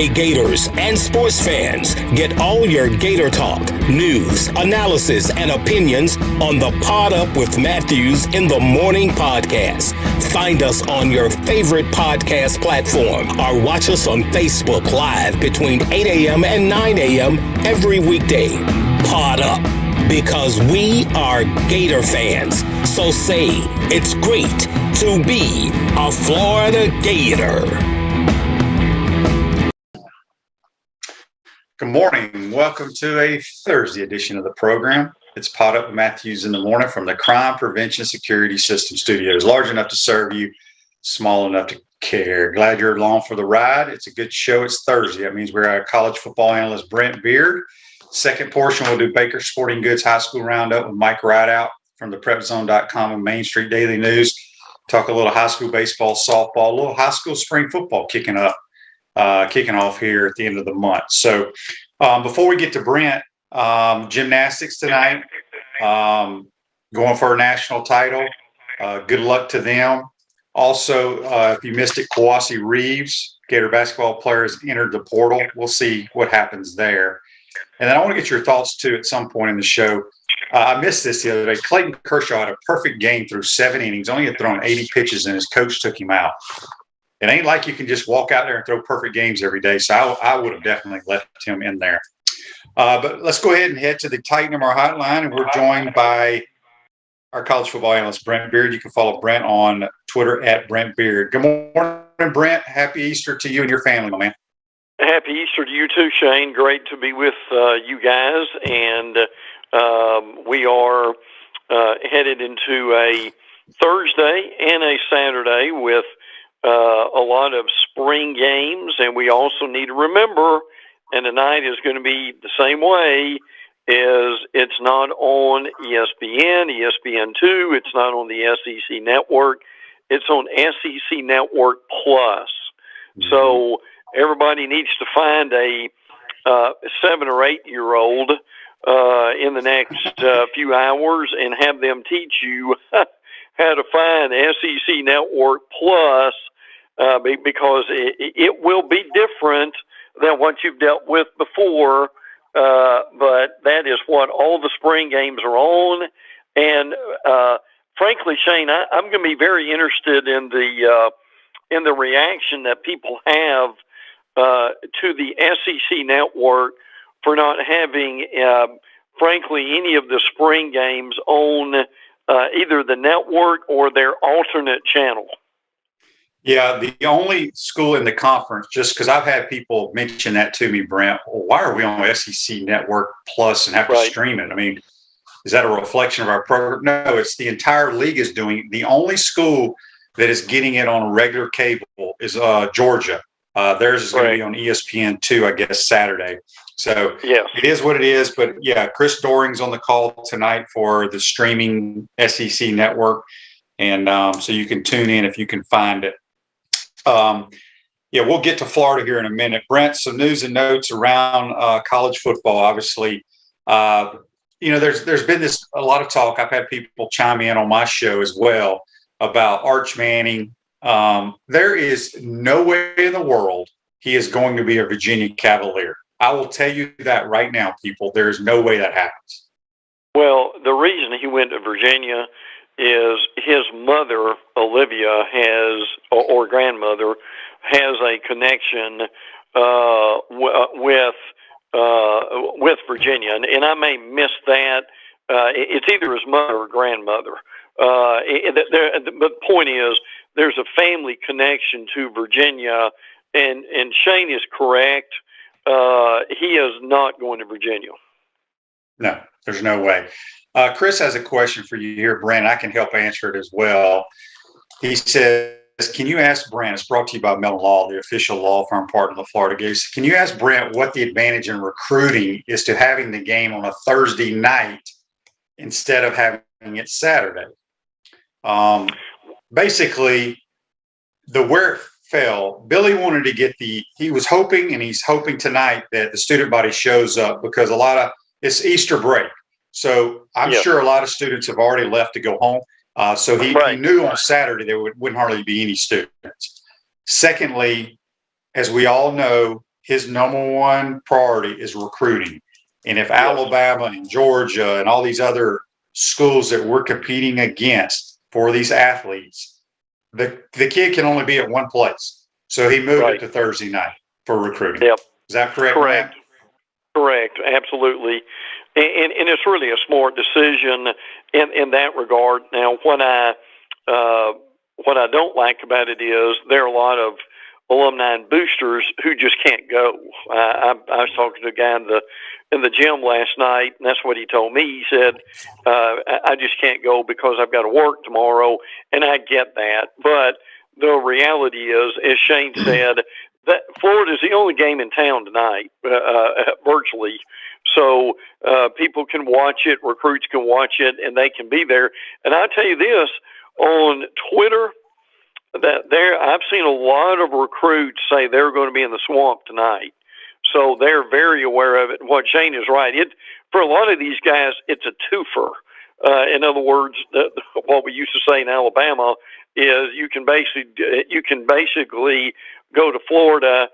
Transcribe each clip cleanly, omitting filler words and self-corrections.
Hey Gators and sports fans, get all your Gator talk, news, analysis, and opinions on the Pod Up with Matthews in the Morning podcast. Find us on your favorite podcast platform or watch us on Facebook Live between 8 a.m. and 9 a.m. every weekday. Pod Up, because we are Gator fans. So say it's great to be a Florida Gator. Good morning. Welcome to a Thursday edition of the program. It's Pod Up with Matthews in the Morning from the Crime Prevention Security System Studios. Large enough to serve you, small enough to care. Glad you're along for the ride. It's a good show. It's Thursday. That means we're our college football analyst, Brent Beaird. Second portion, we'll do Baker Sporting Goods High School Roundup with Mike Ridaught from the PrepZone.com and Main Street Daily News. Talk a little high school baseball, softball, a little high school spring football kicking off here at the end of the month. So before we get to Brent, gymnastics tonight, going for a national title. Good luck to them. Also, if you missed it, Kawasi Reeves, Gator basketball player, has entered the portal. We'll see what happens there. And then I want to get your thoughts, too, at some point in the show. I missed this the other day. Clayton Kershaw had a perfect game through 7 innings. Only had thrown 80 pitches, and his coach took him out. It ain't like you can just walk out there and throw perfect games every day. So I would have definitely left him in there. But let's go ahead and head to the Titan of our hotline. And we're joined by our college football analyst, Brent Beaird. You can follow Brent on Twitter at Brent Beaird. Good morning, Brent. Happy Easter to you and your family, my man. Happy Easter to you too, Shane. Great to be with you guys. And we are headed into a Thursday and a Saturday with a lot of spring games. And we also need to remember, and tonight is going to be the same way, is it's not on ESPN, ESPN2. It's not on the SEC Network. It's on SEC Network Plus. Mm-hmm. So everybody needs to find a 7 or 8 year old in the next few hours and have them teach you how to find SEC Network Plus, because it will be different than what you've dealt with before. But that is what all the spring games are on. And frankly, Shane, I'm going to be very interested in the reaction that people have to the SEC Network for not having, frankly, any of the spring games on either the network or their alternate channel. Yeah, the only school in the conference, just because I've had people mention that to me, Brent, well, why are we on SEC Network Plus and have to stream it? I mean, is that a reflection of our program? No, it's the entire league is doing it. The only school that is getting it on a regular cable is Georgia. Theirs is going to be on ESPN2, I guess, Saturday. So It is what it is. But, yeah, Chris Doring's on the call tonight for the streaming SEC Network. And so you can tune in if you can find it. We'll get to Florida here in a minute. Brent, some news and notes around college football. Obviously, there's been a lot of talk. I've had people chime in on my show as well about Arch Manning. There is no way in the world he is going to be a Virginia Cavalier. I will tell you that right now, people. There is no way that happens. Well, the reason he went to Virginia is his mother, Olivia, or grandmother, has a connection with Virginia, and I may miss that. It's either his mother or grandmother. But the point is, there's a family connection to Virginia, and Shane is correct. He is not going to Virginia. No, there's no way. Chris has a question for you here, Brent. I can help answer it as well. He says, can you ask Brent, it's brought to you by Mellon Law, the official law firm partner of the Florida Gators. Can you ask Brent what the advantage in recruiting is to having the game on a Thursday night instead of having it Saturday? Basically, where it fell, Billy wanted to get he was hoping, and he's hoping tonight, that the student body shows up because it's Easter break. So I'm sure a lot of students have already left to go home. So he knew on Saturday there wouldn't hardly be any students. Secondly, as we all know, his number one priority is recruiting. And if Yes. Alabama and Georgia and all these other schools that we're competing against for these athletes, the kid can only be at one place. So he moved Right. it to Thursday night for recruiting. Yep. Is that correct? Correct. Matt? Correct. Absolutely. And it's really a smart decision in that regard. Now, what I don't like about it is there are a lot of alumni and boosters who just can't go. I was talking to a guy in the gym last night, and that's what he told me. He said, I just can't go because I've got to work tomorrow, and I get that. But the reality is, as Shane said, that Florida is the only game in town tonight, virtually. So people can watch it, recruits can watch it, and they can be there. And I'll tell you this, on Twitter, I've seen a lot of recruits say they're going to be in the swamp tonight. So they're very aware of it. What Shane is right. For a lot of these guys, it's a twofer. In other words, what we used to say in Alabama is you can basically go to Florida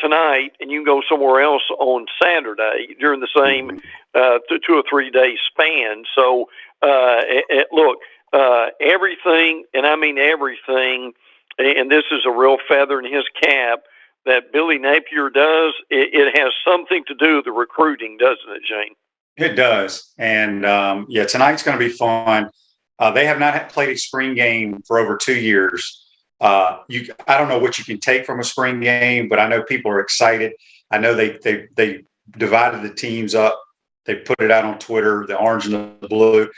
tonight, and you can go somewhere else on Saturday during the same 2 or 3 day span. So look, everything, and I mean everything, and this is a real feather in his cap, that Billy Napier does, it has something to do with the recruiting, doesn't it, Shane? It does. And yeah, tonight's going to be fun. They have not played a spring game for over 2 years. I don't know what you can take from a spring game, but I know people are excited. I know they divided the teams up. They put it out on Twitter, the orange and the blue.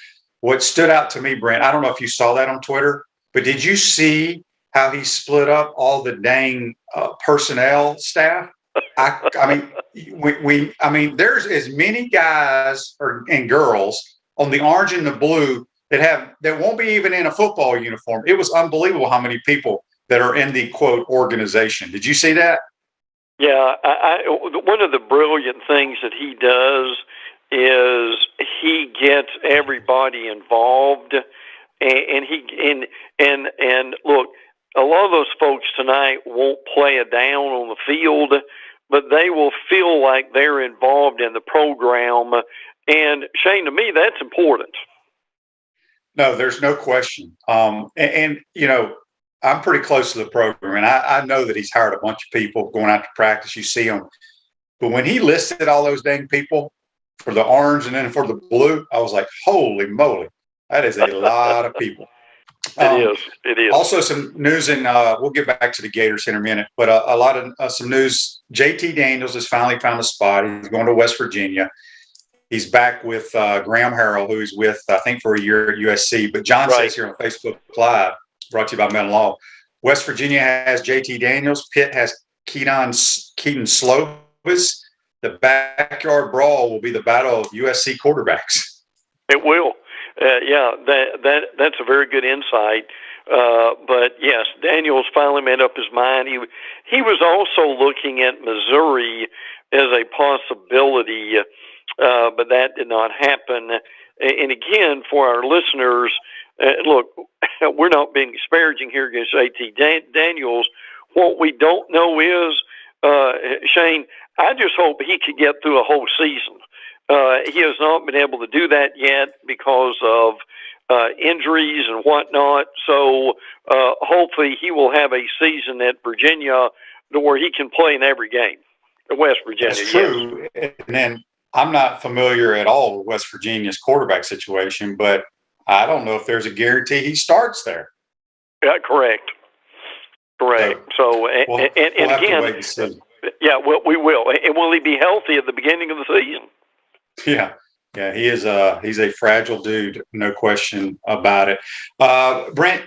What stood out to me, Brent, I don't know if you saw that on Twitter, but did you see how he split up all the dang personnel staff? I mean, there's as many guys and girls on the orange and the blue that won't be even in a football uniform. It was unbelievable how many people that are in the quote organization. Did you see that? Yeah, one of the brilliant things that he does is he gets everybody involved, and look, a lot of those folks tonight won't play it down on the field, but they will feel like they're involved in the program. And Shane, to me, that's important. No, there's no question. And you know, I'm pretty close to the program, and I know that he's hired a bunch of people going out to practice. You see them. But when he listed all those dang people for the orange and then for the blue, I was like, holy moly, that is a lot of people. It is. Also, some news, and we'll get back to the Gators in a minute, but a lot of some news. JT Daniels has finally found a spot. He's going to West Virginia. He's back with Graham Harrell, who he's with, I think, for a year at USC. But John says here on Facebook Live, brought to you by Mental Law, West Virginia has JT Daniels. Pitt has Keaton Slovis. The backyard brawl will be the battle of USC quarterbacks. It will. Yeah, that's a very good insight. But yes, Daniels finally made up his mind. He was also looking at Missouri as a possibility, but that did not happen. And again, for our listeners, look, we're not being disparaging here against JT Daniels. What we don't know is, Shane, I just hope he could get through a whole season. He has not been able to do that yet because of injuries and whatnot. So hopefully he will have a season at Virginia where he can play in every game. West Virginia, that's true. Yes. And then I'm not familiar at all with West Virginia's quarterback situation, but I don't know if there's a guarantee he starts there. Yeah, correct. So we'll again, yeah, well, we will. And will he be healthy at the beginning of the season? Yeah, he is. He's a fragile dude, no question about it. Brent,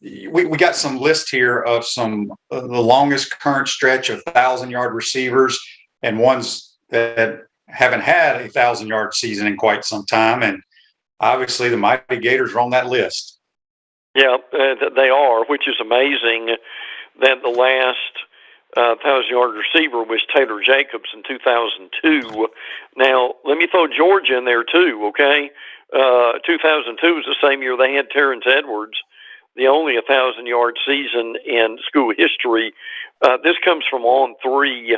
we got some list here of some the longest current stretch of 1,000-yard receivers and ones that haven't had a 1,000-yard season in quite some time, and obviously the Mighty Gators are on that list. Yeah, they are, which is amazing. That the last 1,000-yard receiver was Taylor Jacobs in 2002. Now, let me throw Georgia in there too, okay? 2002 was the same year they had Terrence Edwards. the only 1,000-yard season in school history. This comes from On3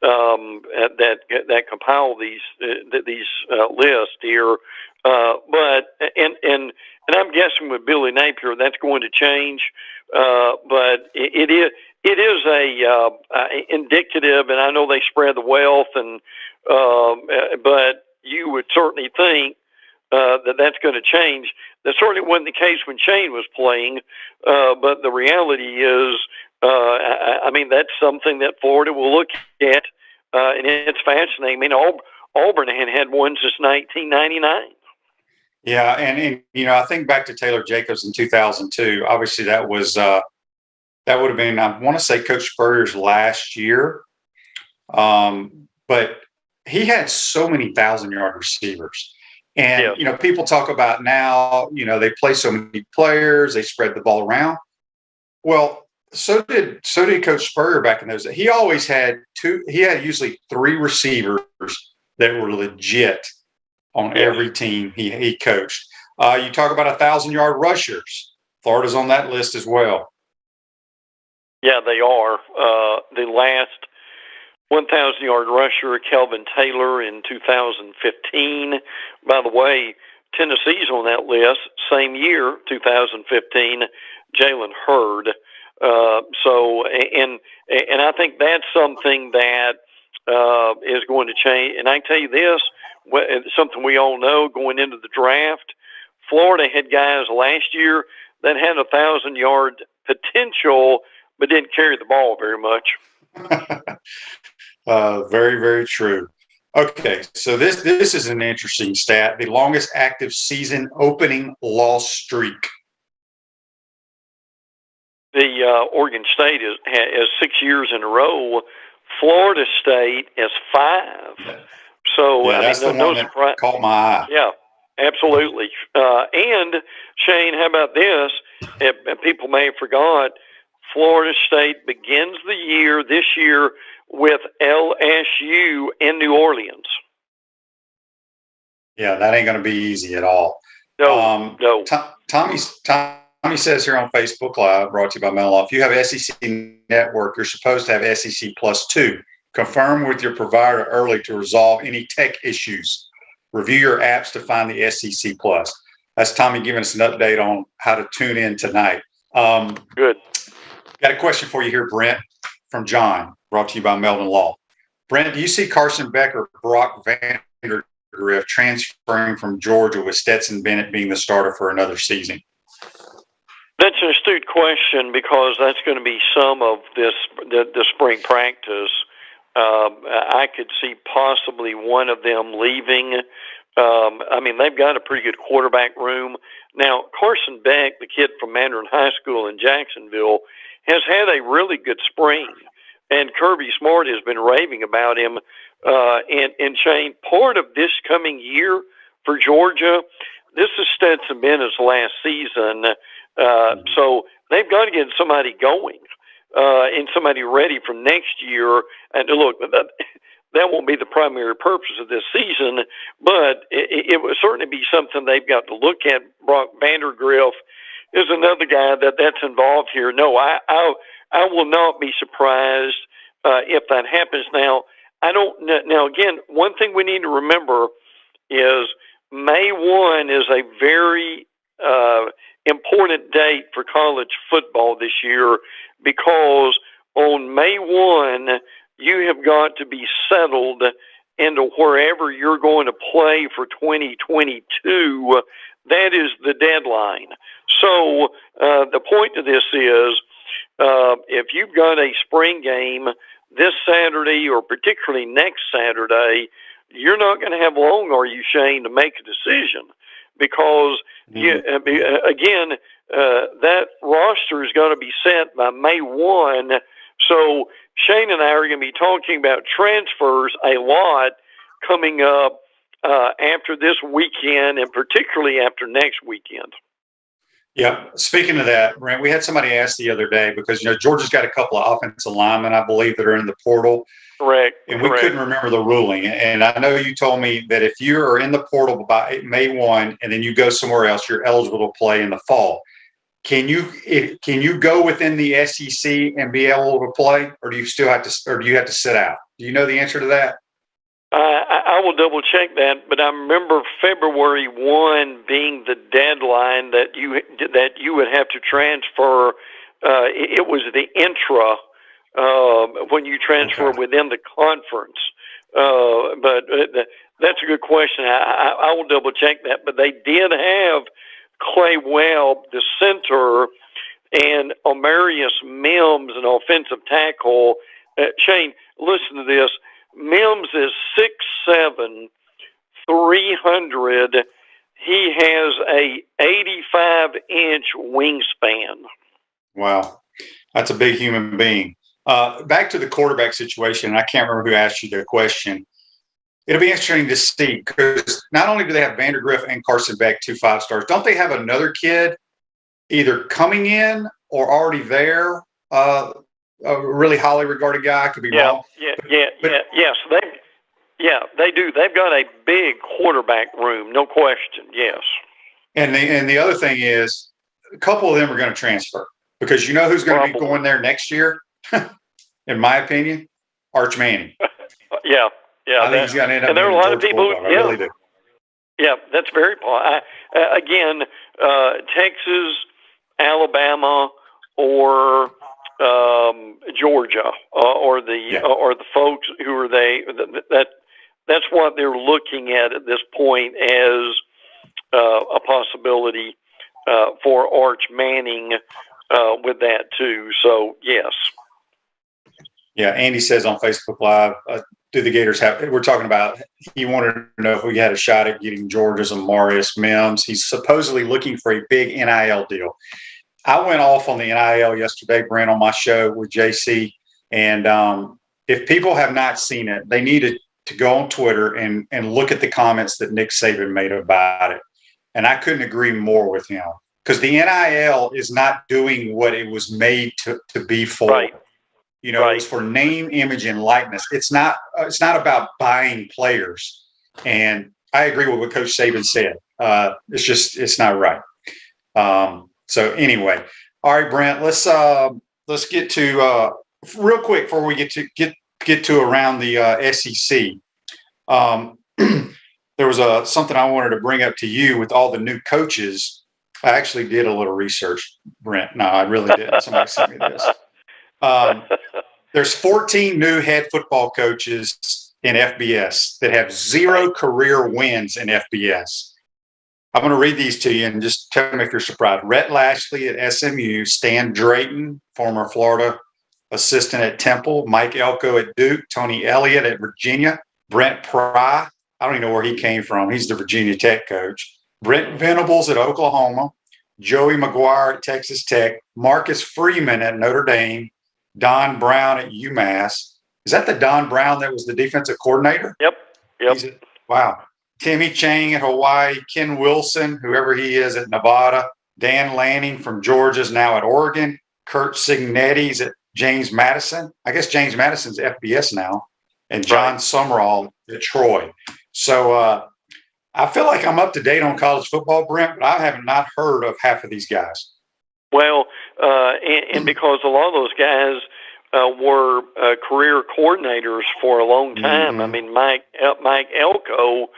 that compile these lists here. But I'm guessing with Billy Napier that's going to change. But it is a indicative, and I know they spread the wealth, and but you would certainly think that's going to change. That certainly wasn't the case when Shane was playing, but the reality is, I mean, that's something that Florida will look at, and it's fascinating. I mean, Auburn had one since 1999. Yeah, and I think back to Taylor Jacobs in 2002. Obviously, that was that would have been, I want to say, Coach Spurrier's last year, but he had so many 1,000-yard receivers. And, people talk about now, they play so many players, they spread the ball around. Well, so did Coach Spurrier back in those days. He always had usually 3 receivers that were legit on every team he coached. You talk about 1,000-yard rushers. Florida's on that list as well. Yeah, they are. The last 1,000-yard rusher, Kelvin Taylor, in 2015. By the way, Tennessee's on that list. Same year, 2015, Jalen Hurd. And I think that's something that is going to change. And I can tell you this, something we all know going into the draft, Florida had guys last year that had 1,000-yard potential, but didn't carry the ball very much. Very, very true. Okay, so this is an interesting stat. The longest active season opening loss streak. The Oregon State is 6 years in a row. Florida State is 5. So that's the one that caught my eye. Yeah, absolutely. And Shane, how about this? People may have forgot. Florida State begins the year this year with LSU in New Orleans. Yeah, that ain't going to be easy at all. No. Tommy says here on Facebook Live, brought to you by Mellon, if you have SEC Network, you're supposed to have SEC Plus 2. Confirm with your provider early to resolve any tech issues. Review your apps to find the SEC Plus. That's Tommy giving us an update on how to tune in tonight. Good. Got a question for you here, Brent, from John, brought to you by Melvin Law. Brent, do you see Carson Beck or Brock Vandergriff transferring from Georgia with Stetson Bennett being the starter for another season? That's an astute question because that's going to be some of the spring practice. I could see possibly one of them leaving. I mean, they've got a pretty good quarterback room. Now, Carson Beck, the kid from Mandarin High School in Jacksonville, has had a really good spring. And Kirby Smart has been raving about him. And Shane, part of this coming year for Georgia, this is Stetson Bennett's last season. So they've got to get somebody going and somebody ready for next year. And look, that won't be the primary purpose of this season, but it will certainly be something they've got to look at. Brock Vandergriff is another guy that's involved here. No, I will not be surprised if that happens. Now, Now, again, one thing we need to remember is May 1 is a very important date for college football this year because on May 1, you have got to be settled into wherever you're going to play for 2022. That is the deadline. So the point of this is if you've got a spring game this Saturday or particularly next Saturday, you're not going to have long, are you, Shane, to make a decision because, again, that roster is going to be set by May 1. So Shane and I are going to be talking about transfers a lot coming up after this weekend and particularly after next weekend. Yeah. Speaking of that, Brent, we had somebody ask the other day because, Georgia's got a couple of offensive linemen, I believe, that are in the portal. Correct. And we couldn't remember the ruling. And I know you told me that if you are in the portal by May 1 and then you go somewhere else, you're eligible to play in the fall. can you go within the SEC and be able to play, or do you have to sit out? Do you know the answer to that? I will double check that, but I remember February 1 being the deadline that you would have to transfer. It was the intra when you transfer within the conference. But that's a good question. I will double check that. But they did have Clay Webb, the center, and Amarius Mims, an offensive tackle. Shane, listen to this. Mims is 6'7", 300. He has a 85-inch wingspan. Wow, that's a big human being. Back to the quarterback situation. I can't remember who asked you the question. It'll be interesting to see, because not only do they have Vandergriff and Carson Beck, 2 5-stars, don't they have another kid either coming in or already there? A really highly regarded guy. I could be wrong. Yes, they do. They've got a big quarterback room, no question. Yes. And the other thing is, a couple of them are going to transfer, because you know who's going to be going there next year, in my opinion, Arch Manning. Yeah. I think he's going to end up. And there are a lot of people. I really do. Yeah, that's very again, Texas, Alabama, or Georgia, or the folks who are that's what they're looking at this point as a possibility for Arch Manning with that too. So yes. Yeah, Andy says on Facebook Live, do the Gators have? We're talking about. He wanted to know if we had a shot at getting Georgia's Amarius Mims. He's supposedly looking for a big NIL deal. I went off on the NIL yesterday, Brent, on my show with JC. And if people have not seen it, they need to go on Twitter and look at the comments that Nick Saban made about it. And I couldn't agree more with him, because the NIL is not doing what it was made to be for. Right. You know, It's for name, image, and likeness. It's not about buying players. And I agree with what Coach Saban said. It's not right. So anyway, all right, Brent, let's get to real quick before we get to around the SEC. There was something I wanted to bring up to you with all the new coaches. I actually did a little research, Brent. No, I really didn't. Somebody sent me this. There's 14 new head football coaches in FBS that have 0 career wins in FBS. I'm going to read these to you and just tell me if you're surprised. Rhett Lashley at SMU, Stan Drayton, former Florida assistant at Temple, Mike Elko at Duke, Tony Elliott at Virginia, Brent Pry, I don't even know where he came from. He's the Virginia Tech coach. Brent Venables at Oklahoma, Joey McGuire at Texas Tech, Marcus Freeman at Notre Dame, Don Brown at UMass. Is that the Don Brown that was the defensive coordinator? Yep. Wow. Timmy Chang at Hawaii, Ken Wilson, whoever he is, at Nevada, Dan Lanning from Georgia is now at Oregon, Kurt Signetti's at James Madison. I guess James Madison's FBS now, and John Summerall at Troy. So I feel like I'm up to date on college football, Brent, but I have not heard of half of these guys. Well, and because a lot of those guys were career coordinators for a long time. Mm-hmm. I mean, Mike Elko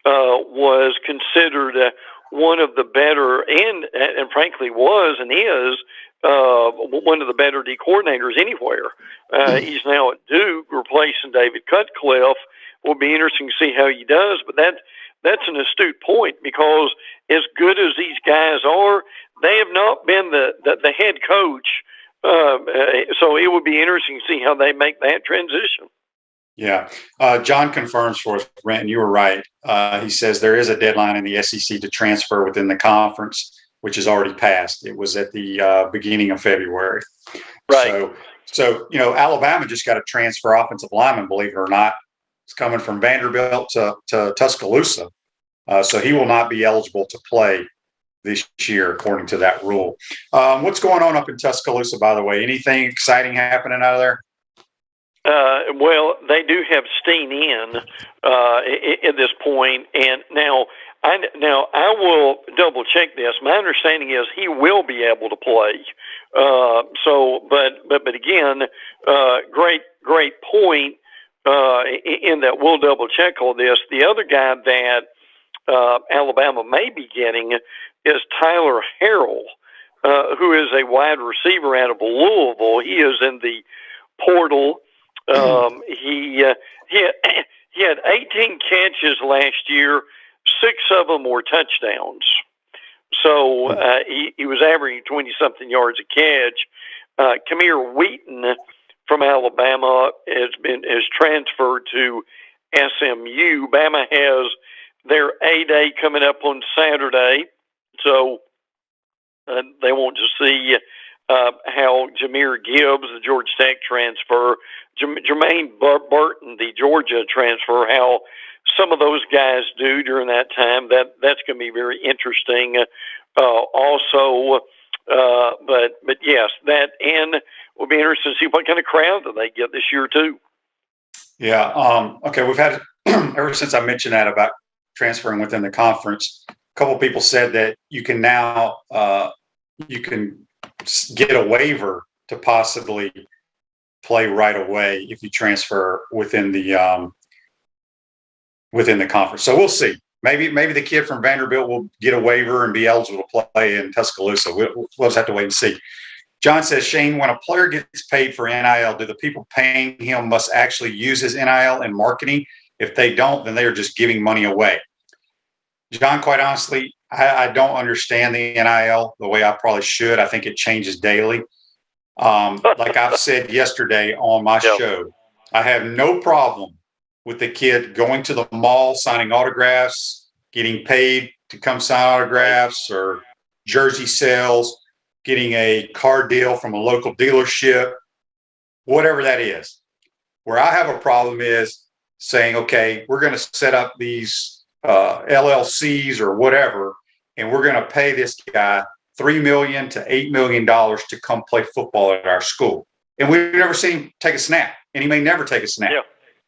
was considered one of the better, and frankly was and is one of the better D coordinators anywhere. He's now at Duke, replacing David Cutcliffe. Will be interesting to see how he does, but that's an astute point, because as good as these guys are, they have not been the head coach. So it would be interesting to see how they make that transition. Yeah. John confirms for us, Brent, and you were right. He says there is a deadline in the SEC to transfer within the conference, which has already passed. It was at the beginning of February. Right. So Alabama just got a transfer offensive lineman, believe it or not. It's coming from Vanderbilt to Tuscaloosa. So he will not be eligible to play this year, according to that rule. What's going on up in Tuscaloosa, by the way? Anything exciting happening out of there? Well, they do have Steen in at this point, and now Now I will double check this. My understanding is he will be able to play. But again, great point. In that we'll double check all this. The other guy that Alabama may be getting is Tyler Harrell, who is a wide receiver out of Louisville. He is in the portal. He had 18 catches last year. 6 of them were touchdowns. So he was averaging 20-something yards a catch. Kamir Wheaton from Alabama has transferred to SMU. Bama has their A-Day coming up on Saturday, so they want to see how Jahmyr Gibbs, the Georgia Tech transfer, Jermaine Burton, the Georgia transfer, how some of those guys do during that time. That's going to be very interesting. Also, but yes, that and will be interesting to see what kind of crowd that they get this year too. Yeah. Okay. We've had ever since I mentioned that about transferring within the conference. A couple of people said that you can now you can get a waiver to possibly play right away if you transfer within the conference. So we'll see. Maybe the kid from Vanderbilt will get a waiver and be eligible to play in Tuscaloosa. We'll just have to wait and see. John says, Shane, when a player gets paid for NIL, do the people paying him must actually use his NIL in marketing? If they don't, then they are just giving money away. John, quite honestly, I don't understand the NIL the way I probably should. I think it changes daily. Like I've said yesterday on my show, I have no problem with the kid going to the mall, signing autographs, getting paid to come sign autographs or jersey sales, getting a car deal from a local dealership, whatever that is. Where I have a problem is saying, okay, we're going to set up these LLCs or whatever, and we're going to pay this guy $3 million to $8 million to come play football at our school. And we've never seen him take a snap, and he may never take a snap. Yeah.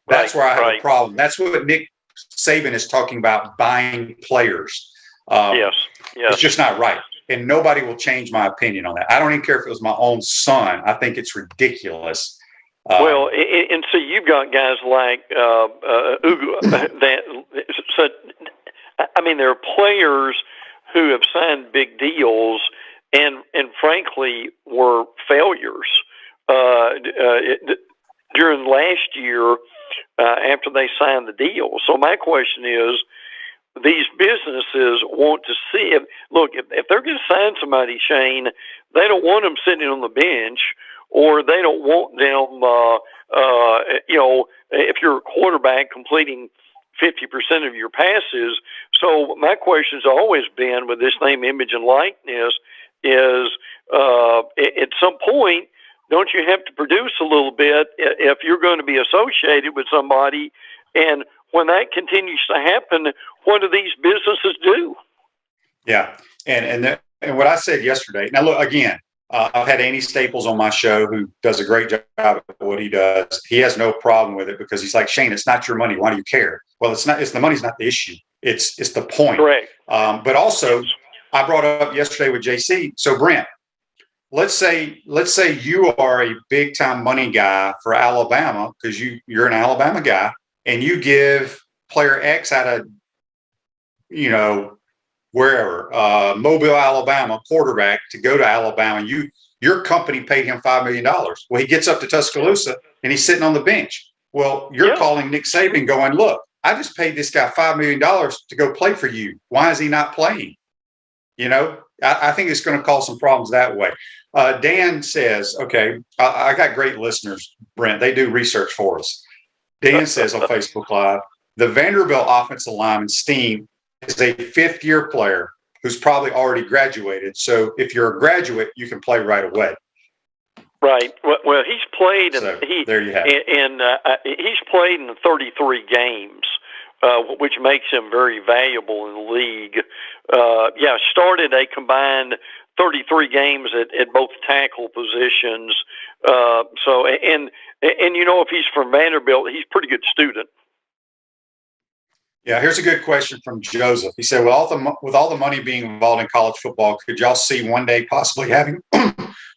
That's where I have a problem. That's what Nick Saban is talking about, buying players. Yes. It's just not right. And nobody will change my opinion on that. I don't even care if it was my own son. I think it's ridiculous. Well, and so you've got guys like that. So, I mean, there are players who have signed big deals and frankly were failures during last year after they signed the deal. So my question is, these businesses want to see it. Look, if they're going to sign somebody, Shane, they don't want them sitting on the bench, or they don't want them, if you're a quarterback completing 50% of your passes. So my question has always been with this name, image, and likeness is at some point, don't you have to produce a little bit if you're going to be associated with somebody? And when that continues to happen, what do these businesses do? Yeah. And what I said yesterday, now look, again, I've had Andy Staples on my show who does a great job at what he does. He has no problem with it because he's like, Shane, it's not your money. Why do you care? Well, it's not. It's the money's not the issue. It's the point. Correct. But also, I brought up yesterday with JC. So Brent, let's say you are a big time money guy for Alabama because you're an Alabama guy, and you give player X out of wherever, Mobile, Alabama, quarterback to go to Alabama. Your company paid him $5 million. Well, he gets up to Tuscaloosa and he's sitting on the bench. Well, you're calling Nick Saban going, look, I just paid this guy $5 million to go play for you. Why is he not playing? I think it's going to cause some problems that way. Dan says, okay, I got great listeners, Brent. They do research for us. Dan says on Facebook Live, the Vanderbilt offensive lineman Steen is a fifth-year player who's probably already graduated. So if you're a graduate, you can play right away. Right. Well, he's played, so, there you have it. And he's played in 33 games, which makes him very valuable in the league. Started a combined 33 games at both tackle positions. If he's from Vanderbilt, he's a pretty good student. Yeah, here's a good question from Joseph. He said, with all the money being involved in college football, could y'all see one day possibly having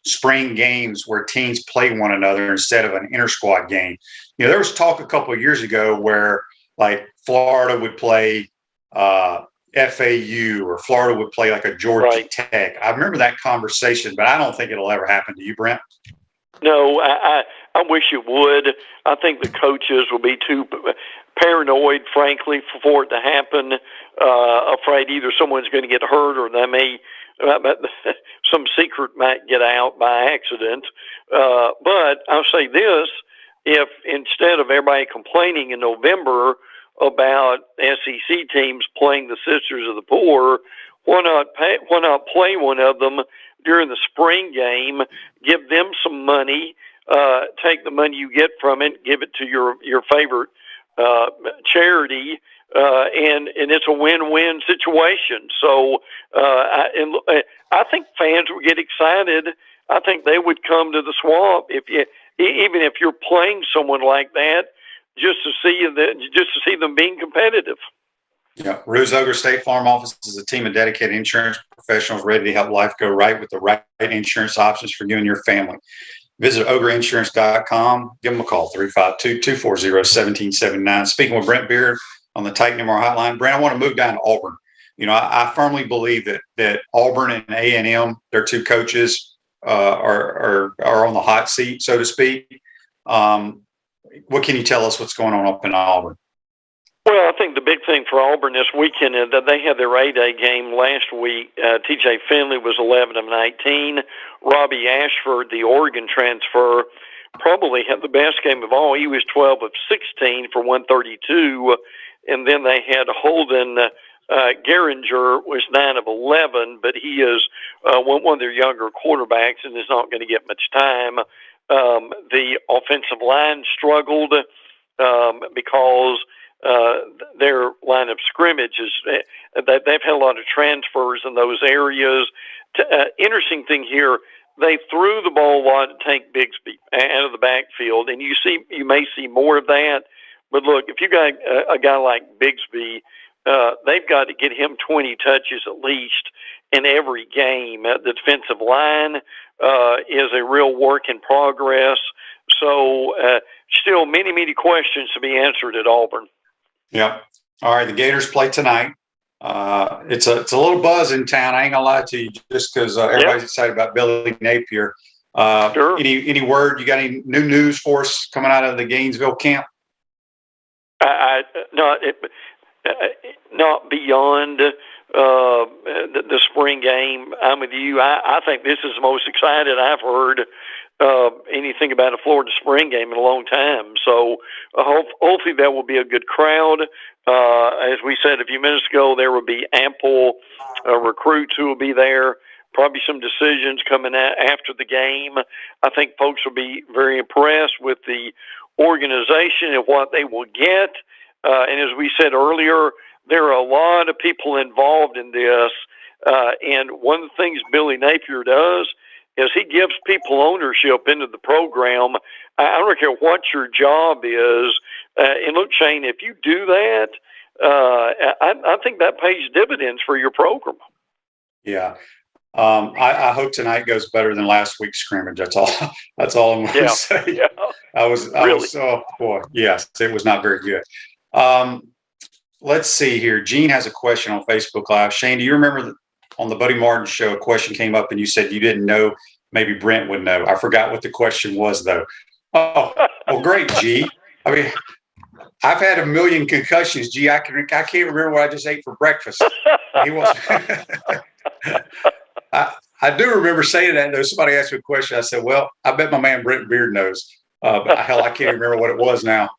spring games where teams play one another instead of an inter-squad game? There was talk a couple of years ago where like Florida would play FAU or Florida would play like a Georgia Tech. I remember that conversation, but I don't think it'll ever happen. Do you, Brent? No, I wish it would. I think the coaches will be too paranoid, frankly, for it to happen. Afraid either someone's going to get hurt or they may some secret might get out by accident. But I'll say this: if instead of everybody complaining in November about SEC teams playing the Sisters of the Poor, why not play one of them during the spring game? Give them some money. Take the money you get from it, give it to your favorite charity, and it's a win-win situation. So I think fans would get excited. I think they would come to the Swamp even if you're playing someone like that, just to see them being competitive. Yeah, Ruse Ogre State Farm Office is a team of dedicated insurance professionals ready to help life go right with the right insurance options for you and your family. Visit ogreinsurance.com. Give them a call, 352-240-1779. Speaking with Brent Beaird on the Titan MR Hotline. Brent, I want to move down to Auburn. I firmly believe that Auburn and A&M, their two coaches, are on the hot seat, so to speak. What can you tell us what's going on up in Auburn? Well, I think the big thing for Auburn this weekend is that they had their A-Day game last week. T.J. Finley was 11 of 19. Robbie Ashford, the Oregon transfer, probably had the best game of all. He was 12 of 16 for 132. And then they had Holden Geringer was 9 of 11, but he is one of their younger quarterbacks and is not going to get much time. The offensive line struggled because their line of scrimmage is they've had a lot of transfers in those areas. Interesting thing here, they threw the ball a lot to Tank Bigsby out of the backfield, and you may see more of that. But look, if you got a guy like Bigsby, they've got to get him 20 touches at least in every game. The defensive line is a real work in progress. So still many questions to be answered at Auburn. Yeah. All right. The Gators play tonight. It's a little buzz in town. I ain't gonna lie to you, just because everybody's excited about Billy Napier. Sure. Any word? You got any new news for us coming out of the Gainesville camp? Not beyond the spring game. I'm with you. I think this is the most excited I've heard anything about a Florida spring game in a long time. So hopefully that will be a good crowd. As we said a few minutes ago, there will be ample recruits who will be there. Probably some decisions coming after the game. I think folks will be very impressed with the organization and what they will get. And as we said earlier, there are a lot of people involved in this. And one of the things Billy Napier does is he gives people ownership into the program. I don't care what your job is. And look, Shane, if you do that, I think that pays dividends for your program. Yeah. I hope tonight goes better than last week's scrimmage. That's all I'm going to say. Yeah. I was oh boy. Yes, it was not very good. Let's see here. Gene has a question on Facebook Live. Shane, do you remember on the Buddy Martin show, a question came up and you said you didn't know, maybe Brent would know. I forgot what the question was though. Oh, great, G. I mean, I've had a million concussions, G. I can't remember what I just ate for breakfast. He was. I do remember saying that though. Somebody asked me a question. I said, "Well, I bet my man Brent Beaird knows." But hell, I can't remember what it was now.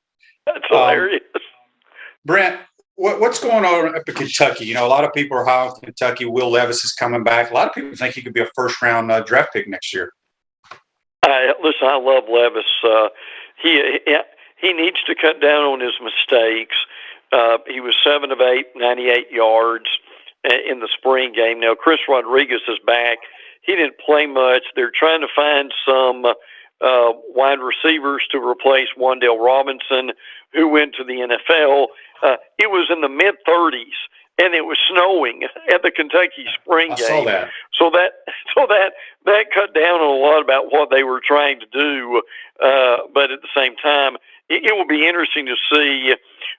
That's hilarious. Brent, what's going on up in Kentucky? A lot of people are high on Kentucky. Will Levis is coming back. A lot of people think he could be a first-round draft pick next year. Listen, I love Levis. He needs to cut down on his mistakes. He was 7 of 8, 98 yards in the spring game. Now, Chris Rodriguez is back. He didn't play much. They're trying to find some wide receivers to replace Wan'Dale Robinson, who went to the NFL. It was in the mid-30s, and it was snowing at the Kentucky spring game. I saw that. So that cut down on a lot about what they were trying to do. But at the same time, it will be interesting to see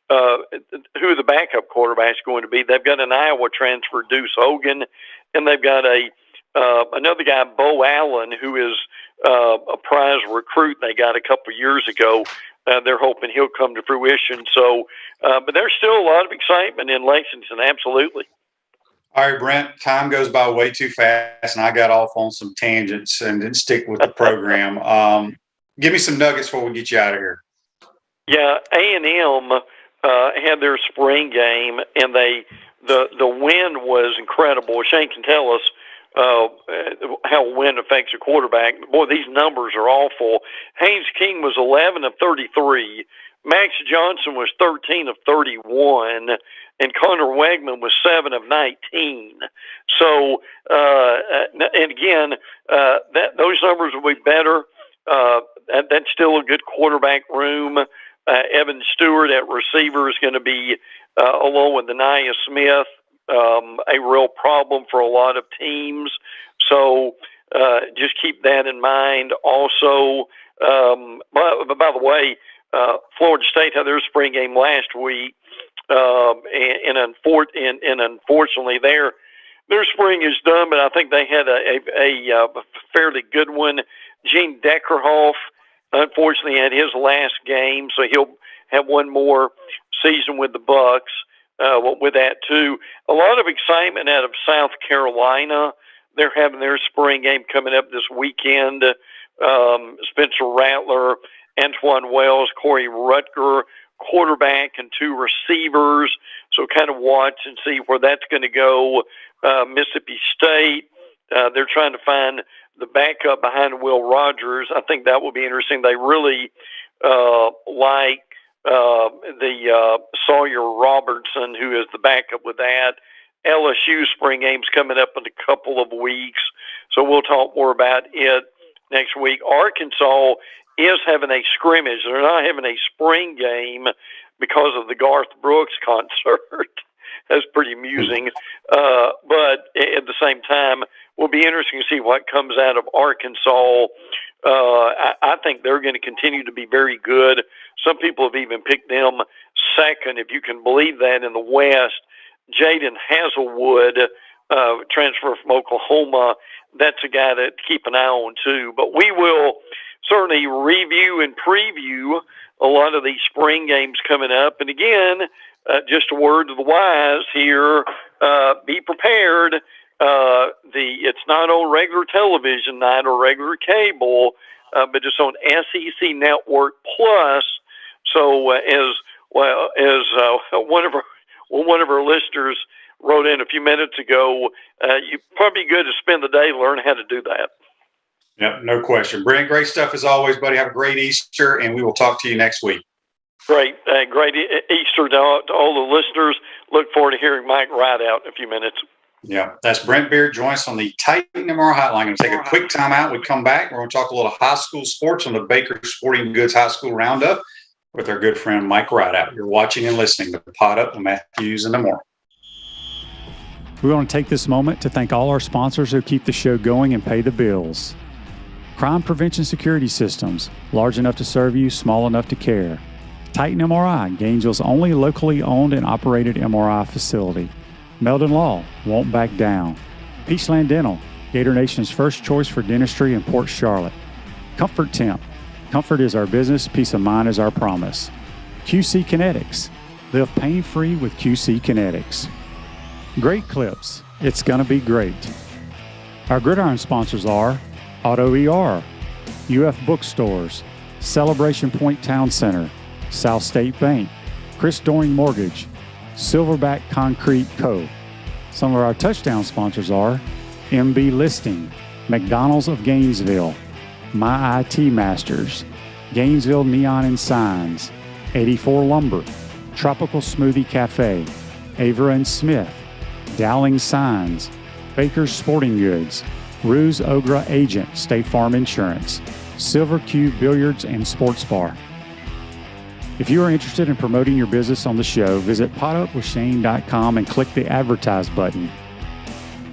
who the backup quarterback is going to be. They've got an Iowa transfer, Deuce Hogan, and they've got another guy, Bo Allen, who is a prize recruit they got a couple of years ago. They're hoping he'll come to fruition. So, but there's still a lot of excitement in Lexington, absolutely. All right, Brent, time goes by way too fast, and I got off on some tangents and didn't stick with the program. Give me some nuggets before we get you out of here. Yeah, A&M had their spring game, and the wind was incredible. Shane can tell us how wind affects a quarterback. Boy, these numbers are awful. Haynes King was 11 of 33. Max Johnson was 13 of 31. And Connor Wegman was 7 of 19. So, and again, those numbers will be better. That's still a good quarterback room. Evan Stewart at receiver is going to be, along with Anaya Smith, a real problem for a lot of teams. So just keep that in mind. Also, by the way, Florida State had their spring game last week, and unfortunately their spring is done. But I think they had a fairly good one. Gene Deckerhoff, unfortunately, had his last game, so he'll have one more season with the Bucks. With that too, a lot of excitement out of South Carolina. They're having their spring game coming up this weekend. Spencer Rattler, Antoine Wells, Corey Rutger, quarterback, and 2 receivers. So kind of watch and see where that's going to go. Mississippi State, they're trying to find the backup behind Will Rogers. I think that will be interesting. They really like the Sawyer Robertson, who is the backup with that. LSU spring game's coming up in a couple of weeks, so we'll talk more about it next week. Arkansas is having a scrimmage. They're not having a spring game because of the Garth Brooks concert. That's pretty amusing. But at the same time, will be interesting to see what comes out of Arkansas. I think they're going to continue to be very good. Some people have even picked them second, if you can believe that, in the West. Jaden Hazelwood, transfer from Oklahoma, that's a guy to keep an eye on too. But we will certainly review and preview a lot of these spring games coming up. And again, just a word to the wise here, be prepared. It's not on regular television night or regular cable, but it's on SEC Network Plus. So as one of our listeners wrote in a few minutes ago, you're probably good to spend the day learn how to do that. Yep, no question. Brent, great stuff as always, buddy. Have a great Easter, and we will talk to you next week. Great Easter to all the listeners. Look forward to hearing Mike Ridaught in a few minutes. Yeah, that's Brent Beaird. Join us on the Titan MR Hotline. I'm going to take a quick time out. We come back. We're going to talk a little high school sports on the Baker Sporting Goods High School Roundup with our good friend Mike Ridaught. You're watching and listening to Pot Up with Matthews in the Morning. We want to take this moment to thank all our sponsors who keep the show going and pay the bills. Crime Prevention Security Systems, large enough to serve you, small enough to care. Titan MRI, Gainesville's only locally owned and operated MRI facility. Meldon Law, won't back down. Peachland Dental, Gator Nation's first choice for dentistry in Port Charlotte. Comfort Temp, comfort is our business, peace of mind is our promise. QC Kinetics, live pain-free with QC Kinetics. Great Clips, it's gonna be great. Our Gridiron sponsors are Auto ER, UF Bookstores, Celebration Point Town Center, South State Bank, Chris Doring Mortgage, Silverback Concrete Co. Some of our touchdown sponsors are MB Listing, McDonald's of Gainesville, My IT Masters, Gainesville Neon and Signs, 84 Lumber, Tropical Smoothie Cafe, Avera and Smith, Dowling Signs, Baker's Sporting Goods, Ruse Ogra Agent, State Farm Insurance, Silver Q Billiards and Sports Bar. If you are interested in promoting your business on the show, visit potupwithshane.com and click the advertise button.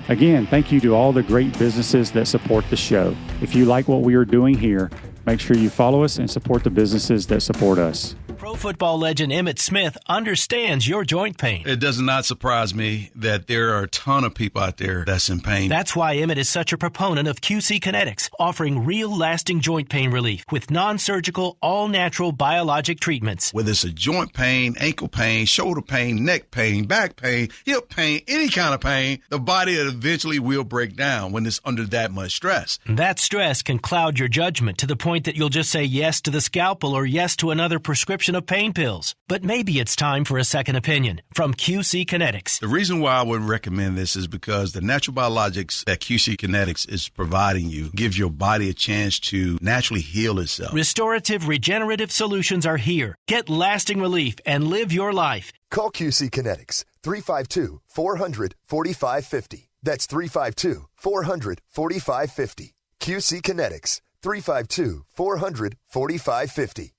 Again, thank you to all the great businesses that support the show. If you like what we are doing here, make sure you follow us and support the businesses that support us. Pro football legend Emmitt Smith understands your joint pain. It does not surprise me that there are a ton of people out there that's in pain. That's why Emmitt is such a proponent of QC Kinetics, offering real lasting joint pain relief with non-surgical, all-natural biologic treatments. Whether it's a joint pain, ankle pain, shoulder pain, neck pain, back pain, hip pain, any kind of pain, the body eventually will break down when it's under that much stress. That stress can cloud your judgment to the point that you'll just say yes to the scalpel or yes to another prescription of pain pills. But maybe it's time for a second opinion from QC Kinetics. The reason why I would recommend this is because the natural biologics that QC Kinetics is providing you gives your body a chance to naturally heal itself. Restorative, regenerative solutions are here. Get lasting relief and live your life. Call QC Kinetics 352-400-4550. That's 352-400-4550. QC Kinetics 352-400-4550.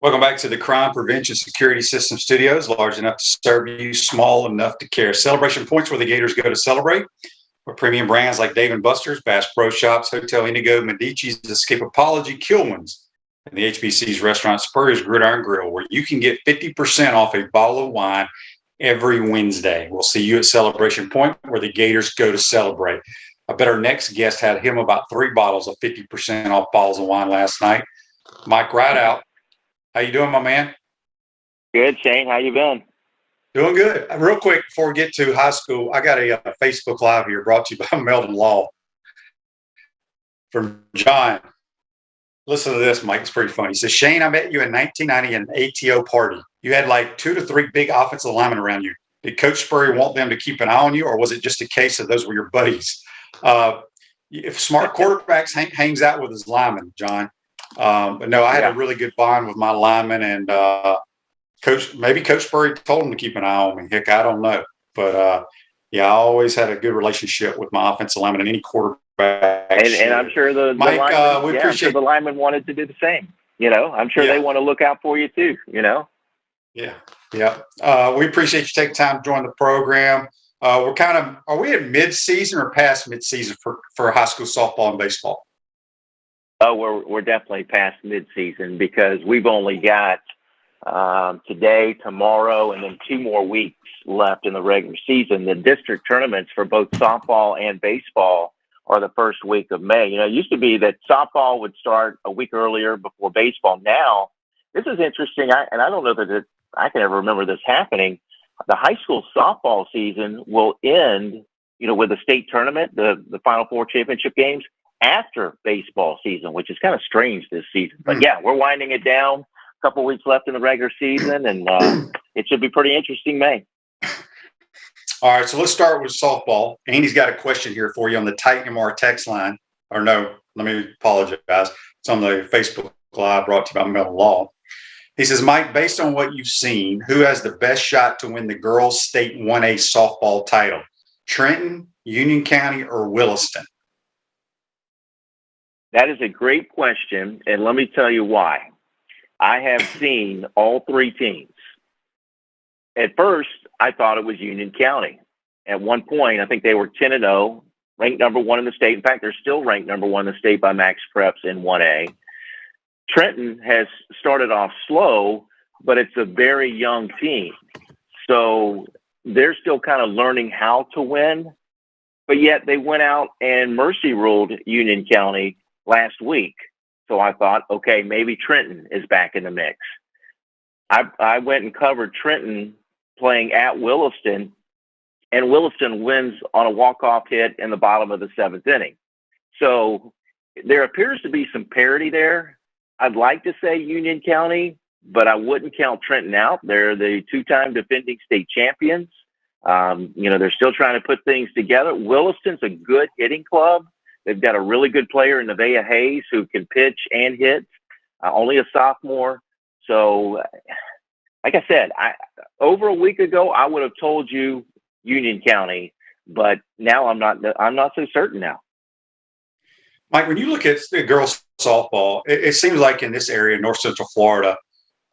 Welcome back to the Crime Prevention Security System Studios, large enough to serve you, small enough to care. Celebration points where the Gators go to celebrate. With premium brands like Dave & Buster's, Bass Pro Shops, Hotel Indigo, Medici's, Escapology, Kilman's, and the HBC's restaurant Spurrier's Gridiron Grill, where you can get 50% off a bottle of wine every Wednesday. We'll see you at Celebration Point where the Gators go to celebrate. I bet our next guest had him about 3 bottles of 50% off bottles of wine last night. Mike Ridaught. How you doing, my man? Good, Shane. How you been? Doing good. Real quick, before we get to high school, I got a Facebook Live here brought to you by Meldon Law from John. Listen to this, Mike. It's pretty funny. He says, Shane, I met you in 1990 at an ATO party. You had like 2 to 3 big offensive linemen around you. Did Coach Spurrier want them to keep an eye on you, or was it just a case of those were your buddies? If smart quarterbacks hangs out with his linemen, John. But no, I had a really good bond with my lineman, and Coach Spurrier told him to keep an eye on me. Heck, I don't know. But I always had a good relationship with my offensive lineman and any quarterback. And I'm sure the lineman wanted to do the same. You know, I'm sure they want to look out for you too, you know? Yeah. We appreciate you taking time to join the program. Are we at mid-season or past mid-season for high school softball and baseball? Oh, we're definitely past mid-season because we've only got today, tomorrow, and then 2 more weeks left in the regular season. The district tournaments for both softball and baseball are the first week of May. You know, it used to be that softball would start a week earlier before baseball. Now, this is interesting, I don't know that I can ever remember this happening. The high school softball season will end, you know, with the state tournament, the Final Four championship games, after baseball season, which is kind of strange this season. But yeah, we're winding it down. A couple weeks left in the regular season, and it should be pretty interesting May. All right, so let's start with softball. Andy's got a question here for you on the Titan MR text line. Or no, let me apologize. It's on the Facebook Live brought to you by Meldon Law. He says, Mike, based on what you've seen, who has the best shot to win the girls' state 1A softball title? Trenton, Union County, or Williston? That is a great question, and let me tell you why. I have seen all 3 teams. At first, I thought it was Union County. At one point, I think they were 10-0, ranked number 1 in the state. In fact, they're still ranked number 1 in the state by Max Preps in 1A. Trenton has started off slow, but it's a very young team. So they're still kind of learning how to win, but yet they went out and mercy ruled Union County last week. So I thought, okay, maybe Trenton is back in the mix. I went and covered Trenton playing at Williston, and Williston wins on a walk-off hit in the bottom of the 7th inning. So there appears to be some parity there. I'd like to say Union County, but I wouldn't count Trenton out. They're the 2-time defending state champions. You know, they're still trying to put things together. Williston's a good hitting club. They've got a really good player in Nevaeh Hayes who can pitch and hit, only a sophomore. So, like I said, over a week ago, I would have told you Union County, but now I'm not so certain now. Mike, when you look at the girls softball, it seems like in this area, North Central Florida,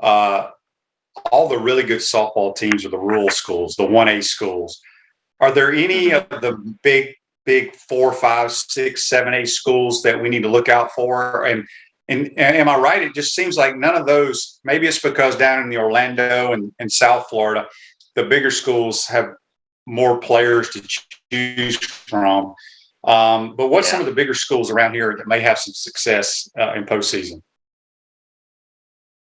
all the really good softball teams are the rural schools, the 1A schools. Are there any of the big 4, 5, 6, 7A schools that we need to look out for? And am I right? It just seems like none of those, maybe it's because down in the Orlando and South Florida, the bigger schools have more players to choose from. But what's some of the bigger schools around here that may have some success in postseason?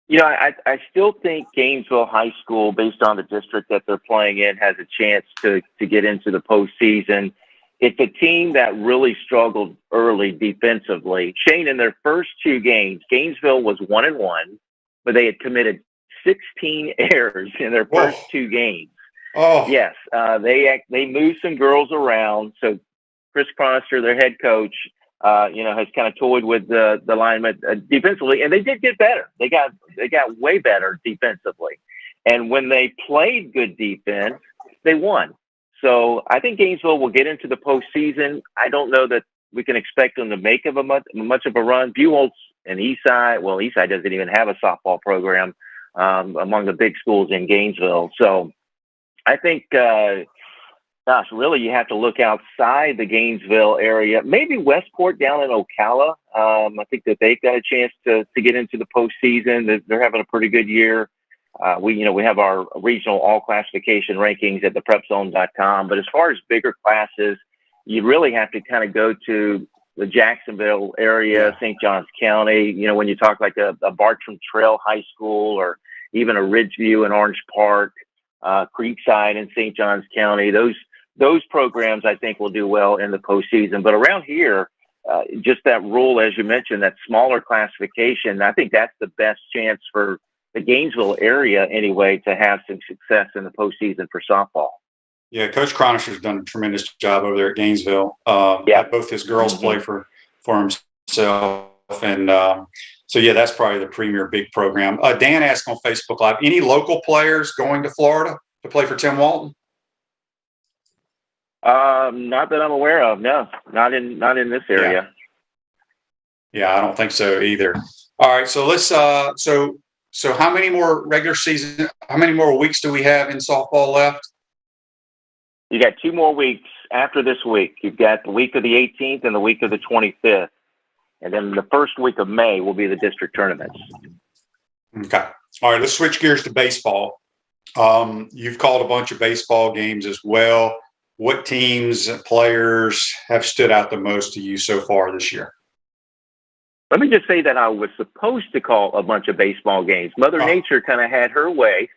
You know, I still think Gainesville High School, based on the district that they're playing in, has a chance to get into the postseason. It's a team that really struggled early defensively. Shane, in their first 2 games, Gainesville was 1-1, but they had committed 16 errors in their first 2 games. Oh, yes, they moved some girls around. So Chris Chronister, their head coach, has kind of toyed with the alignment defensively, and they did get better. They got way better defensively, and when they played good defense, they won. So I think Gainesville will get into the postseason. I don't know that we can expect them to make much of a run. Buchholz and Eastside, well, Eastside doesn't even have a softball program among the big schools in Gainesville. So I think, really you have to look outside the Gainesville area. Maybe Westport down in Ocala. I think that they've got a chance to get into the postseason. They're having a pretty good year. We have our regional all classification rankings at the PrepZone.com. But as far as bigger classes, you really have to kind of go to the Jacksonville area, St. Johns County. You know, when you talk like a Bartram Trail High School or even a Ridgeview in Orange Park, Creekside in St. Johns County, those programs I think will do well in the postseason. But around here, just that rule, as you mentioned, that smaller classification, I think that's the best chance for the Gainesville area anyway to have some success in the postseason for softball. Yeah, Coach Chronister's done a tremendous job over there at Gainesville. Both his girls play for himself. And so, that's probably the premier big program. Dan asked on Facebook Live, any local players going to Florida to play for Tim Walton? Not that I'm aware of. No, not in this area. Yeah, I don't think so either. All right, so let's so how many more how many more weeks do we have in softball left? You got 2 more weeks after this week. You've got the week of the 18th and the week of the 25th. And then the first week of May will be the district tournaments. Okay. All right, let's switch gears to baseball. You've called a bunch of baseball games as well. What teams and players have stood out the most to you so far this year? Let me just say that I was supposed to call a bunch of baseball games. Mother Nature kind of had her way.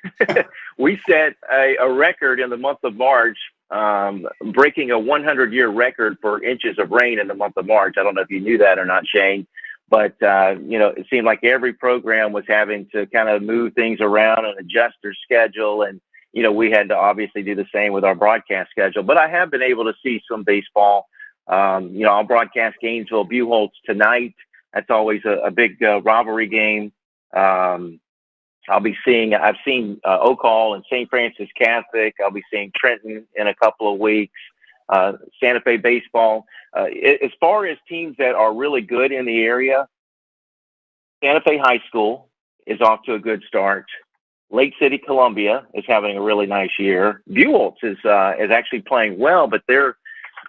We set a record in the month of March, breaking a 100-year record for inches of rain in the month of March. I don't know if you knew that or not, Shane, but, it seemed like every program was having to kind of move things around and adjust their schedule. And, we had to obviously do the same with our broadcast schedule. But I have been able to see some baseball. I'll broadcast Gainesville Buchholz tonight. That's always a big rivalry game. I've seen Oak Hall and St. Francis Catholic. I'll be seeing Trenton in a couple of weeks. Santa Fe baseball. As far as teams that are really good in the area, Santa Fe High School is off to a good start. Lake City Columbia is having a really nice year. Buchholz is actually playing well, but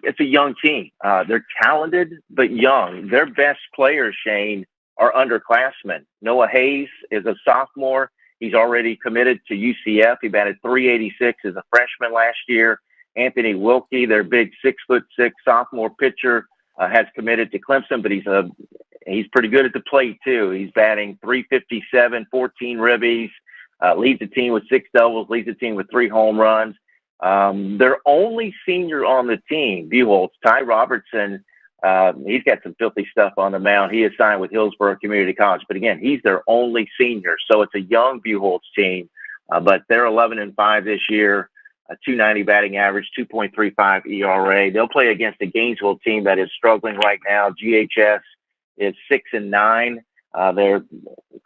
it's a young team. They're talented, but young. Their best players, Shane, are underclassmen. Noah Hayes is a sophomore. He's already committed to UCF. He batted .386 as a freshman last year. Anthony Wilkie, their big 6'6" sophomore pitcher, has committed to Clemson, but he's pretty good at the plate too. He's batting .357, 14 ribbies, leads the team with 6 doubles, leads the team with 3 home runs. Their only senior on the team, Buchholz, Ty Robertson, he's got some filthy stuff on the mound. He is signed with Hillsborough Community College, but again, he's their only senior. So it's a young Buchholz team, but they're 11-5 this year, a .290 batting average, 2.35 ERA. They'll play against a Gainesville team that is struggling right now. GHS is 6-9. They're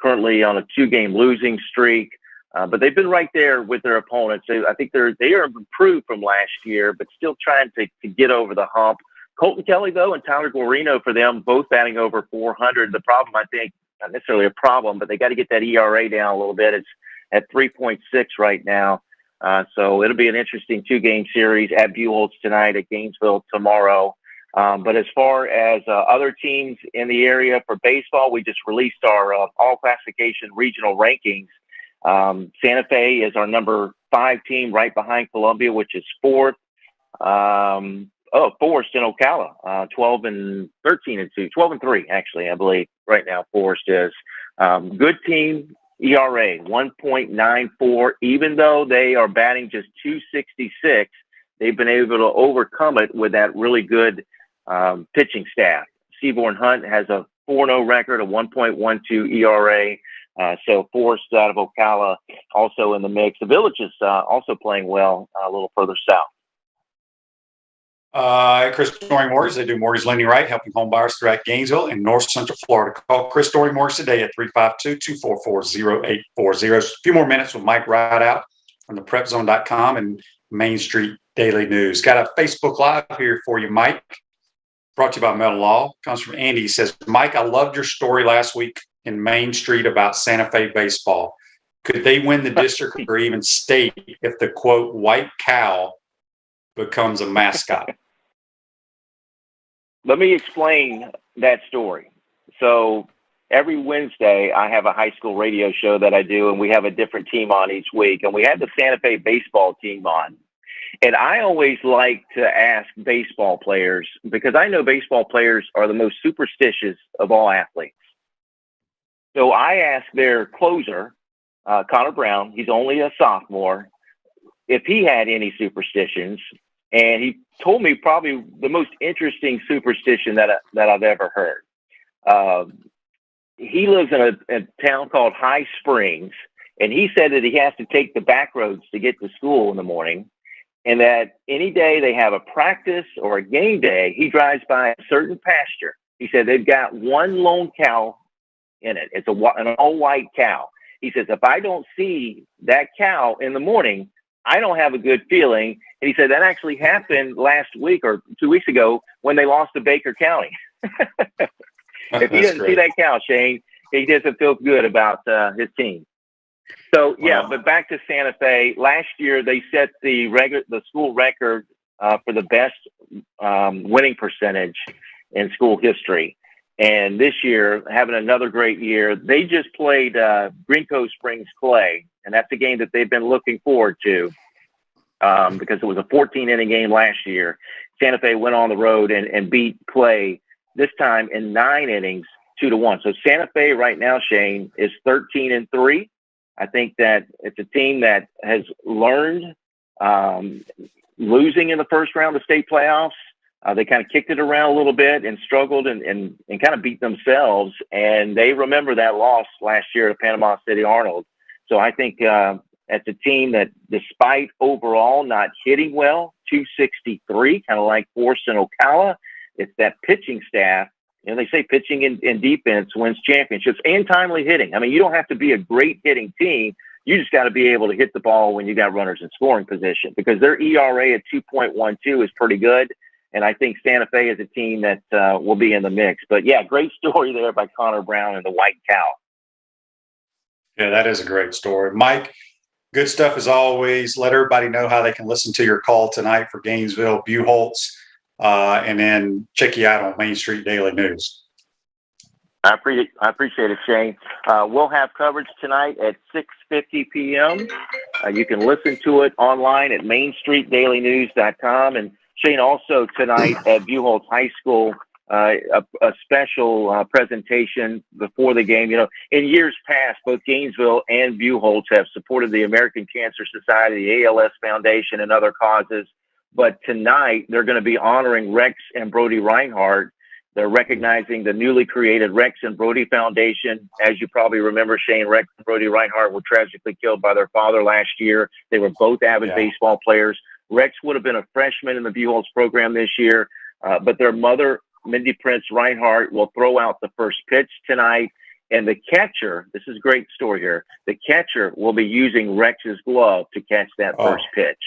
currently on a 2-game losing streak. But they've been right there with their opponents. I think they are improved from last year, but still trying to get over the hump. Colton Kelly, though, and Tyler Guarino for them, both batting over 400. The problem, I think, not necessarily a problem, but they got to get that ERA down a little bit. It's at 3.6 right now. So it'll be an interesting 2-game series at Buchholz tonight, at Gainesville tomorrow. But as far as other teams in the area for baseball, we just released our all-classification regional rankings. Santa Fe is our number 5 team, right behind Columbia, which is 4th. Forest and Ocala, 12 and 13 and 2, 12 and 3, actually, I believe right now Forest is. Good team, ERA 1.94. Even though they are batting just 266, they've been able to overcome it with that really good pitching staff. Seaborn Hunt has a 4-0 record, a 1.12 ERA. So Forest out of Ocala also in the mix. The Village is also playing well a little further south. Chris Doring Mortgage, they do mortgage lending right, helping home buyers throughout Gainesville and North Central Florida. Call Chris Doring Mortgage today at 352-244-0840. A few more minutes with Mike Ridaught from the PrepZone.com and Main Street Daily News. Got a Facebook Live here for you, Mike. Brought to you by Metal Law. Comes from Andy. He says, Mike, I loved your story last week in Main Street about Santa Fe baseball. Could they win the district or even state if the, quote, white cow becomes a mascot? Let me explain that story. So every Wednesday, I have a high school radio show that I do, and we have a different team on each week. And we had the Santa Fe baseball team on. And I always like to ask baseball players, because I know baseball players are the most superstitious of all athletes. So I asked their closer, Connor Brown, he's only a sophomore, if he had any superstitions. And he told me probably the most interesting superstition that I've ever heard. He lives in a town called High Springs, and he said that he has to take the back roads to get to school in the morning, and that any day they have a practice or a game day, he drives by a certain pasture. He said they've got one lone cow in it. It's an all-white cow. He says, if I don't see that cow in the morning, I don't have a good feeling. And he said that actually happened last week or 2 weeks ago when they lost to Baker County. If he doesn't see that cow, Shane, he doesn't feel good about his team. So, yeah, wow. But back to Santa Fe. Last year, they set the school record for the best winning percentage in school history. And this year, having another great year, they just played Greenco Springs Clay. And that's a game that they've been looking forward to because it was a 14-inning game last year. Santa Fe went on the road and beat Clay this time in 9 innings, 2-1. So Santa Fe right now, Shane, is 13-3. I think that it's a team that has learned losing in the first round of state playoffs. They kind of kicked it around a little bit and struggled and kind of beat themselves. And they remember that loss last year to Panama City Arnold. So I think it's a team that, despite overall not hitting well, 263, kind of like Forest and Ocala, it's that pitching staff. You know, they say pitching and defense wins championships, and timely hitting. I mean, you don't have to be a great hitting team. You just got to be able to hit the ball when you got runners in scoring position, because their ERA at 2.12 is pretty good. And I think Santa Fe is a team that will be in the mix. But, yeah, great story there by Connor Brown and the white cow. Yeah, that is a great story. Mike, good stuff as always. Let everybody know how they can listen to your call tonight for Gainesville, Buchholz, and then check you out on Main Street Daily News. I appreciate it, Shane. We'll have coverage tonight at 6:50 p.m. You can listen to it online at mainstreetdailynews.com. And Shane, also tonight at Buchholz High School, a special presentation before the game. You know, in years past, both Gainesville and Buchholz have supported the American Cancer Society, the ALS Foundation, and other causes. But tonight, they're going to be honoring Rex and Brody Reinhardt. They're recognizing the newly created Rex and Brody Foundation. As you probably remember, Shane, Rex and Brody Reinhardt were tragically killed by their father last year. They were both avid baseball players. Rex would have been a freshman in the Buchholz program this year, but their mother, Mindy Prince Reinhardt, will throw out the first pitch tonight. And the catcher, this is a great story here, the catcher will be using Rex's glove to catch that first pitch.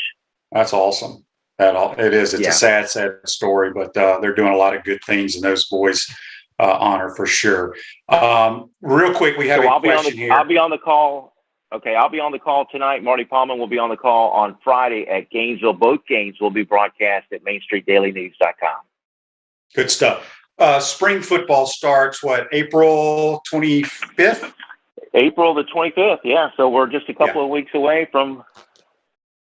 That's awesome. It is. It's Yeah. a sad story, but they're doing a lot of good things, and those boys honor for sure. Real quick, we have a question here. I'll be on the call. Okay, I'll be on the call tonight. Marty Palman will be on the call on Friday at Gainesville. Both games will be broadcast at MainStreetDailyNews.com. Good stuff. Spring football starts, April 25th? April the 25th, yeah. So we're just a couple of weeks away from,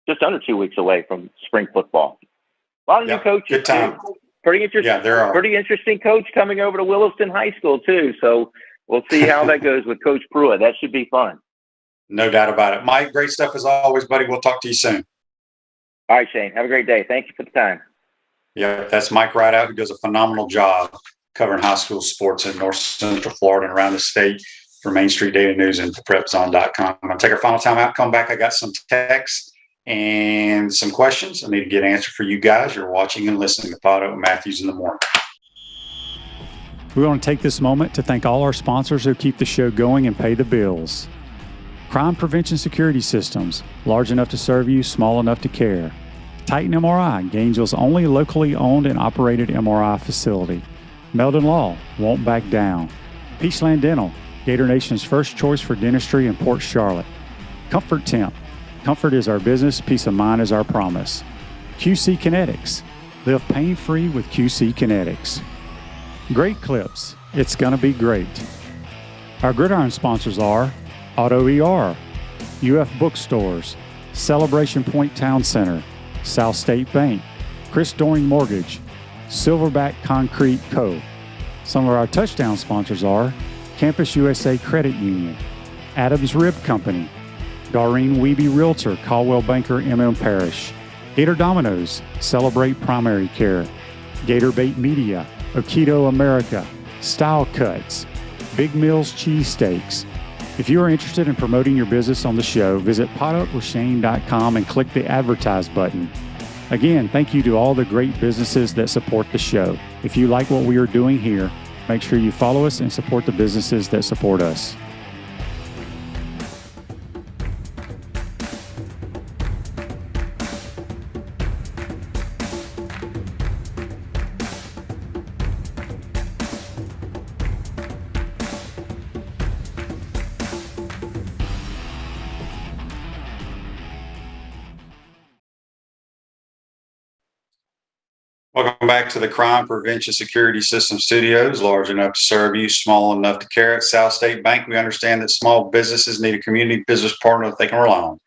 just under 2 weeks away from spring football. A lot of new coaches. Good time. Too. Pretty interesting. Yeah, there are. Pretty interesting coach coming over to Williston High School, too. So we'll see how that goes with Coach Pruitt. That should be fun. No doubt about it. Mike, great stuff as always, buddy. We'll talk to you soon. All right, Shane. Have a great day. Thank you for the time. Yeah, that's Mike Ridaught, who does a phenomenal job covering high school sports in North Central Florida and around the state for Main Street Daily News and PrepZone.com. I'm going to take our final time out, come back. I got some texts and some questions I need to get answered for you guys. You're watching and listening to Pod Up Matthews in the Morning. We want to take this moment to thank all our sponsors who keep the show going and pay the bills. Crime Prevention Security Systems, large enough to serve you, small enough to care. Titan MRI, Gainesville's only locally owned and operated MRI facility. Meldon Law, won't back down. Peachland Dental, Gator Nation's first choice for dentistry in Port Charlotte. Comfort Temp, comfort is our business, peace of mind is our promise. QC Kinetics, live pain-free with QC Kinetics. Great Clips, it's gonna be great. Our Gridiron sponsors are Auto ER, UF Bookstores, Celebration Point Town Center, South State Bank, Chris Doring Mortgage, Silverback Concrete Co. Some of our touchdown sponsors are Campus USA Credit Union, Adams Rib Company, Doreen Wiebe Realtor, Caldwell Banker MM Parish, Gator Dominoes, Celebrate Primary Care, Gator Bait Media, Okido America, Style Cuts, Big Mills Cheesesteaks. If you are interested in promoting your business on the show, visit potupwithshane.com and click the advertise button. Again, thank you to all the great businesses that support the show. If you like what we are doing here, make sure you follow us and support the businesses that support us. Welcome back to the Crime Prevention Security System Studios, large enough to serve you, small enough to care. At South State Bank, we understand that small businesses need a community business partner that they can rely on.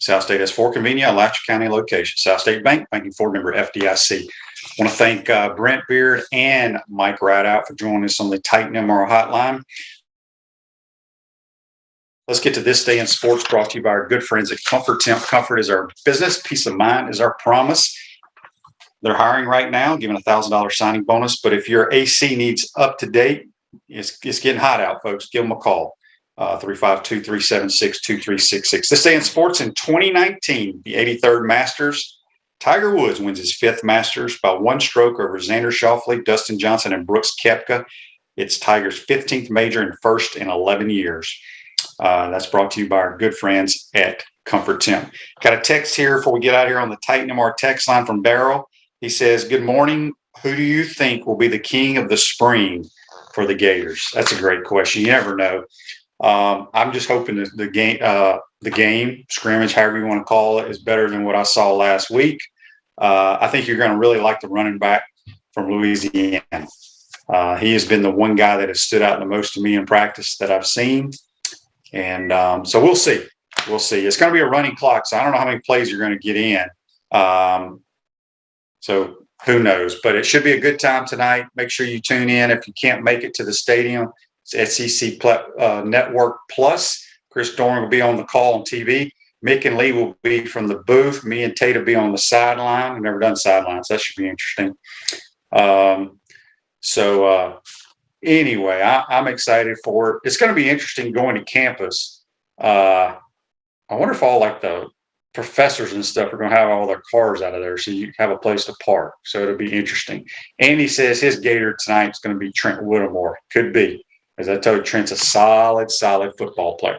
South State has 4 convenient Alachua County locations. South State Bank, banking for member FDIC. I want to thank Brent Beaird and Mike Ridaught for joining us on the Titan MR hotline. Let's get to This Day in Sports, brought to you by our good friends at Comfort Temp. Comfort is our business. Peace of mind is our promise. They're hiring right now, giving a $1,000 signing bonus. But if your AC needs up to date, it's getting hot out, folks. Give them a call, 352-376-2366. This Day in Sports in 2019, the 83rd Masters. Tiger Woods wins his 5th Masters by 1 stroke over Xander Schauffele, Dustin Johnson, and Brooks Koepka. It's Tiger's 15th major and first in 11 years. That's brought to you by our good friends at Comfort Temp. Got a text here before we get out here on the Titan MR text line from Darrell. He says, good morning. Who do you think will be the king of the spring for the Gators? That's a great question. You never know. I'm just hoping that the game, scrimmage, however you want to call it, is better than what I saw last week. I think you're going to really like the running back from Louisiana. He has been the one guy that has stood out the most to me in practice that I've seen. And so we'll see. We'll see. It's going to be a running clock, so I don't know how many plays you're going to get in. So who knows? But it should be a good time tonight. Make sure you tune in. If you can't make it to the stadium, it's SEC Network Plus. Chris Doring will be on the call on TV. Mick and Lee will be from the booth. Me and Tate will be on the sideline. We've never done sidelines. That should be interesting. Anyway, I'm excited for it. It's going to be interesting going to campus. I wonder if all the professors and stuff are going to have all their cars out of there so you have a place to park. So it'll be interesting. Andy says his Gator tonight is going to be Trent Whittemore. Could be. As I told you, Trent's a solid football player.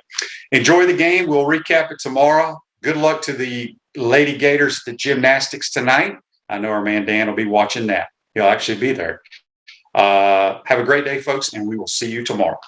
Enjoy the game. We'll recap it tomorrow. Good luck to the Lady Gators at the gymnastics tonight. I know our man Dan will be watching that. He'll actually be there. Have a great day, folks, and we will see you tomorrow.